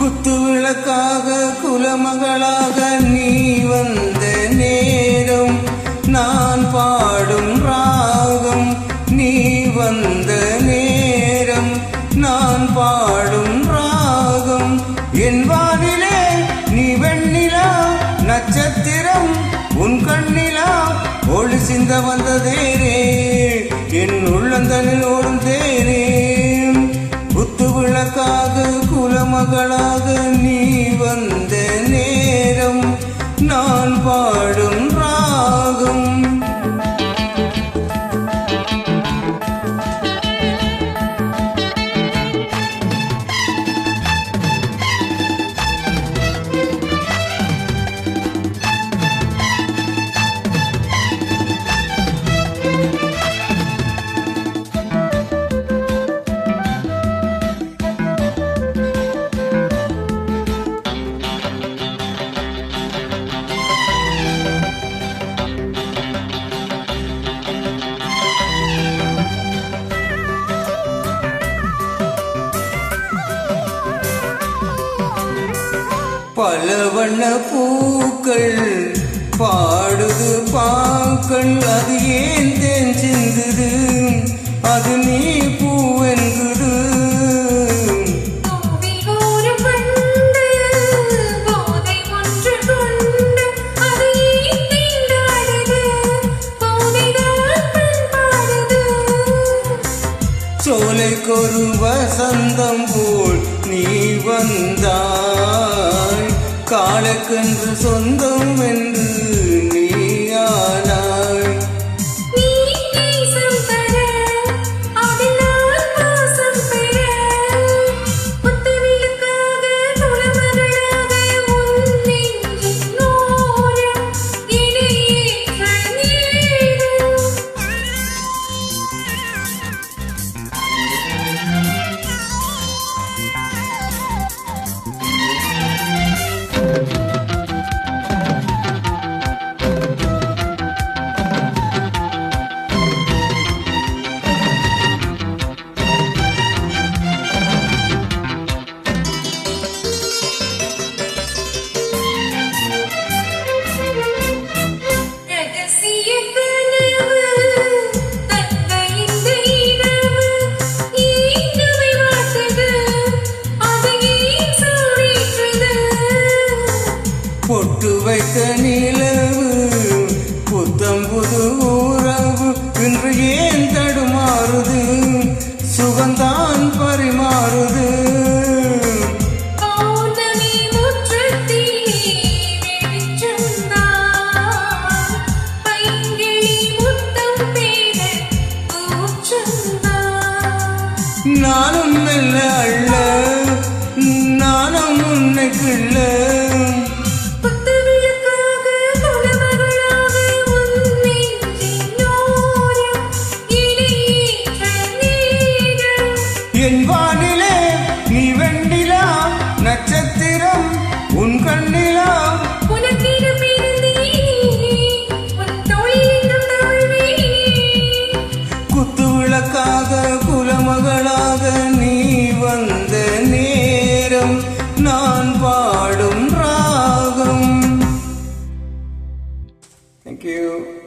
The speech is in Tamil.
குத்துவிளக்காக குலமகளாக நீ வந்த நேரம், நான் பாடும் ராகம். நீ வந்த நேரம், நான் பாடும் ராகம். என் வானிலே நீ வெண்ணிலா நட்சத்திரம், உன் கண்ணிலா ஒளி சிந்த வந்ததேரே, என் உள்ளந்தனில் ஓடும் தேரே. குத்து விளக்காக குலமகளாக நீ வந்த நேரம், நான் பாடும் ராகம். பல வண்ண பூக்கள் பாடுது பாக்கள், அது ஏன் தேன் சிந்துது, அது நீ பூவென்குது. சோலைக்கொரு வசந்தம் போல் நீ வந்தாய், காலக்கென்று சொந்தம் என்று நீயானாய். பொட்டு வைத்த நிலவு புத்தம் புது உறவு இன்று ஏன் தடுமாறுது, சுகந்தான் பரிமாறுது. நானும் மெல்ல அள்ள நானும் உன்னை கிள்ள, என் வானிலே நீ வெண்ணிலா நட்சத்திரம், உன் கண்ணிலா குத்து விளக்காக குலமகளாக நீ வந்த நேரம், நான் பாடும் ராகம். Thank you.